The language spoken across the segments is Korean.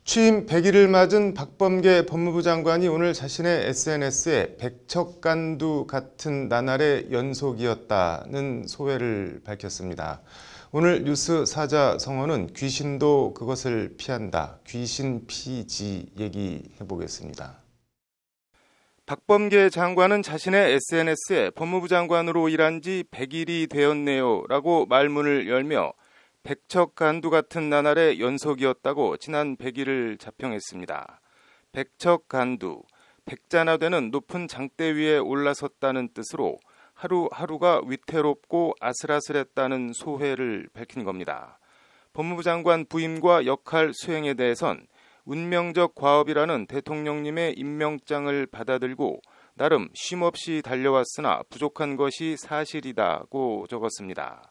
취임 100일을 맞은 박범계 법무부 장관이 오늘 자신의 SNS에 백척간두 같은 나날의 연속이었다는 소회를 밝혔습니다. 오늘 뉴스 사자 성어는 귀신도 그것을 피한다. 귀신 피지 얘기해 보겠습니다. 박범계 장관은 자신의 SNS에 법무부 장관으로 일한 지 100일이 되었네요 라고 말문을 열며 백척간두 같은 나날의 연속이었다고 지난 100일을 자평했습니다. 백척간두, 백자나되는 높은 장대 위에 올라섰다는 뜻으로 하루하루가 위태롭고 아슬아슬했다는 소회를 밝힌 겁니다. 법무부 장관 부임과 역할 수행에 대해선 운명적 과업이라는 대통령님의 임명장을 받아들고 나름 쉼없이 달려왔으나 부족한 것이 사실이다고 적었습니다.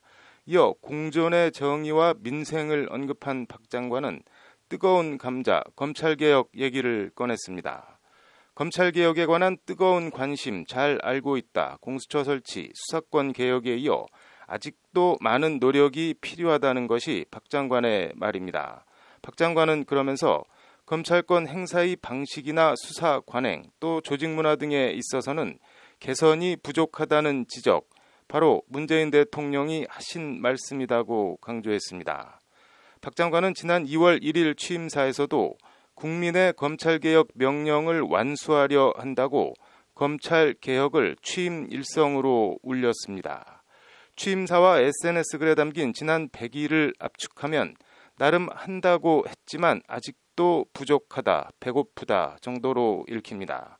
이어 공존의 정의와 민생을 언급한 박 장관은 뜨거운 감자, 검찰개혁 얘기를 꺼냈습니다. 검찰개혁에 관한 뜨거운 관심 잘 알고 있다. 공수처 설치, 수사권 개혁에 이어 아직도 많은 노력이 필요하다는 것이 박 장관의 말입니다. 박 장관은 그러면서 검찰권 행사의 방식이나 수사 관행, 또 조직 문화 등에 있어서는 개선이 부족하다는 지적, 바로 문재인 대통령이 하신 말씀이라고 강조했습니다. 박 장관은 지난 2월 1일 취임사에서도 국민의 검찰개혁 명령을 완수하려 한다고 검찰개혁을 취임 일성으로 울렸습니다. 취임사와 SNS 글에 담긴 지난 100일을 압축하면 나름 한다고 했지만 아직도 부족하다, 배고프다 정도로 읽힙니다.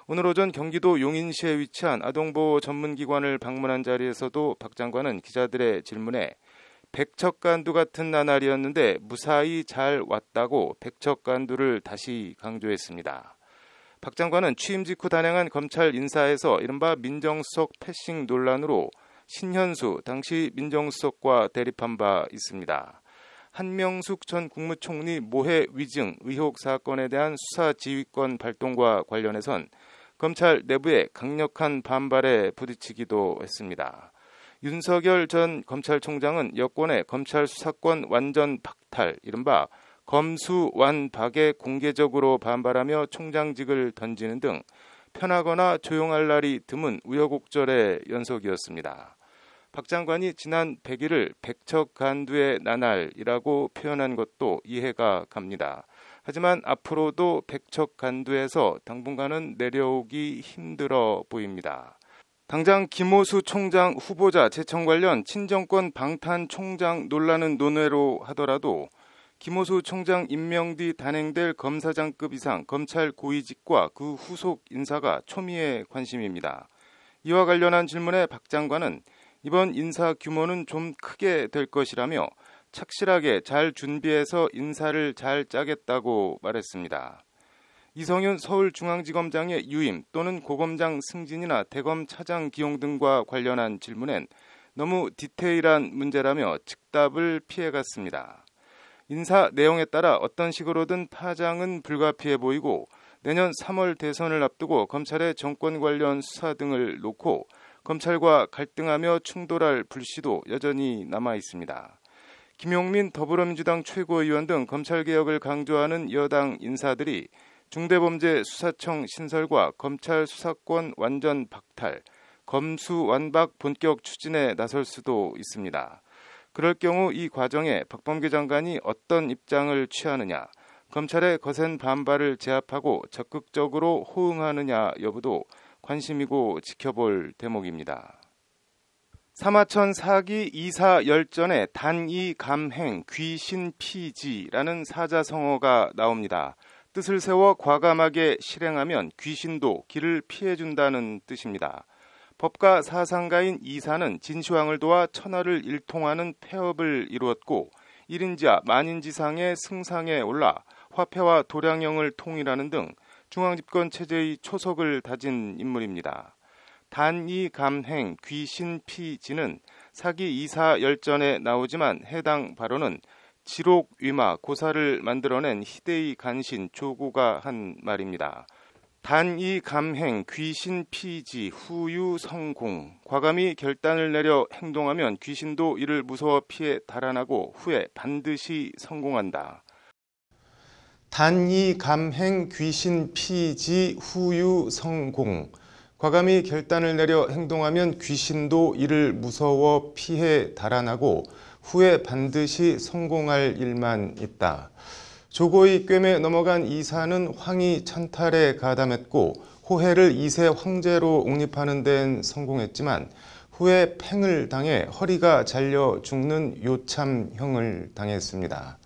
오늘 오전 경기도 용인시에 위치한 아동보호 전문기관을 방문한 자리에서도 박 장관은 기자들의 질문에 백척간두 같은 나날이었는데 무사히 잘 왔다고 백척간두를 다시 강조했습니다. 박 장관은 취임 직후 단행한 검찰 인사에서 이른바 민정수석 패싱 논란으로 신현수 당시 민정수석과 대립한 바 있습니다. 한명숙 전 국무총리 모해 위증 의혹 사건에 대한 수사 지휘권 발동과 관련해선 검찰 내부의 강력한 반발에 부딪히기도 했습니다. 윤석열 전 검찰총장은 여권의 검찰 수사권 완전 박탈, 이른바 검수완박에 공개적으로 반발하며 총장직을 던지는 등 편하거나 조용할 날이 드문 우여곡절의 연속이었습니다. 박 장관이 지난 100일을 백척간두의 나날이라고 표현한 것도 이해가 갑니다. 하지만 앞으로도 백척간두에서 당분간은 내려오기 힘들어 보입니다. 당장 김오수 총장 후보자 제청 관련 친정권 방탄 총장 논란은 논외로 하더라도 김오수 총장 임명 뒤 단행될 검사장급 이상 검찰 고위직과 그 후속 인사가 초미의 관심입니다. 이와 관련한 질문에 박 장관은 이번 인사 규모는 좀 크게 될 것이라며 착실하게 잘 준비해서 인사를 잘 짜겠다고 말했습니다. 이성윤 서울중앙지검장의 유임 또는 고검장 승진이나 대검 차장 기용 등과 관련한 질문엔 너무 디테일한 문제라며 즉답을 피해갔습니다. 인사 내용에 따라 어떤 식으로든 파장은 불가피해 보이고 내년 3월 대선을 앞두고 검찰의 정권 관련 수사 등을 놓고 검찰과 갈등하며 충돌할 불씨도 여전히 남아 있습니다. 김용민 더불어민주당 최고위원 등 검찰개혁을 강조하는 여당 인사들이 중대범죄수사청 신설과 검찰 수사권 완전 박탈, 검수완박 본격 추진에 나설 수도 있습니다. 그럴 경우 이 과정에 박범계 장관이 어떤 입장을 취하느냐, 검찰의 거센 반발을 제압하고 적극적으로 호응하느냐 여부도 관심이고 지켜볼 대목입니다. 사마천 사기 이사 열전에 단이 감행 귀신 피지라는 사자성어가 나옵니다. 뜻을 세워 과감하게 실행하면 귀신도 길을 피해준다는 뜻입니다. 법가 사상가인 이사는 진시황을 도와 천하를 일통하는 폐업을 이루었고 1인지하 만인지상의 승상에 올라 화폐와 도량령을 통일하는 등 중앙집권 체제의 초석을 다진 인물입니다. 단이 감행 귀신 피지는 사기 이사 열전에 나오지만 해당 발언은 지록 위마 고사를 만들어낸 희대의 간신 조구가 한 말입니다. 단이 감행 귀신 피지 후유 성공. 과감히 결단을 내려 행동하면 귀신도 이를 무서워 피해 달아나고 후에 반드시 성공한다. 단이 감행 귀신 피지 후유 성공. 과감히 결단을 내려 행동하면 귀신도 이를 무서워 피해 달아나고 후에 반드시 성공할 일만 있다. 조고의 꿰매 넘어간 이사는 황희 천탈에 가담했고 호해를 2세 황제로 옹립하는 데는 성공했지만 후에 팽을 당해 허리가 잘려 죽는 요참형을 당했습니다.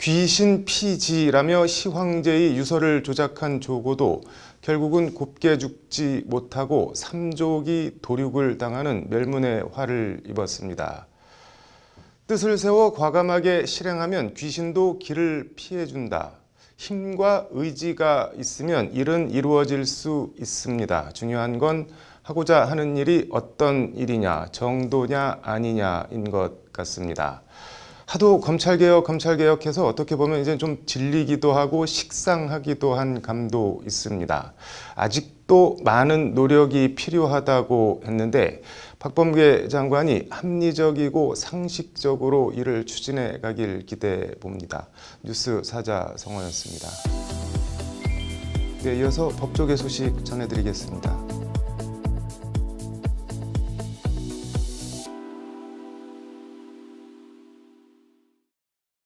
귀신 피지라며 시황제의 유서를 조작한 조고도 결국은 곱게 죽지 못하고 삼족이 도륙을 당하는 멸문의 화를 입었습니다. 뜻을 세워 과감하게 실행하면 귀신도 길을 피해준다. 힘과 의지가 있으면 일은 이루어질 수 있습니다. 중요한 건 하고자 하는 일이 어떤 일이냐, 정도냐 아니냐인 것 같습니다. 하도 검찰개혁해서 어떻게 보면 이제 좀 질리기도 하고 식상하기도 한 감도 있습니다. 아직도 많은 노력이 필요하다고 했는데 박범계 장관이 합리적이고 상식적으로 이를 추진해 가길 기대해 봅니다. 뉴스 사자성어였습니다. 네, 이어서 법조계 소식 전해드리겠습니다.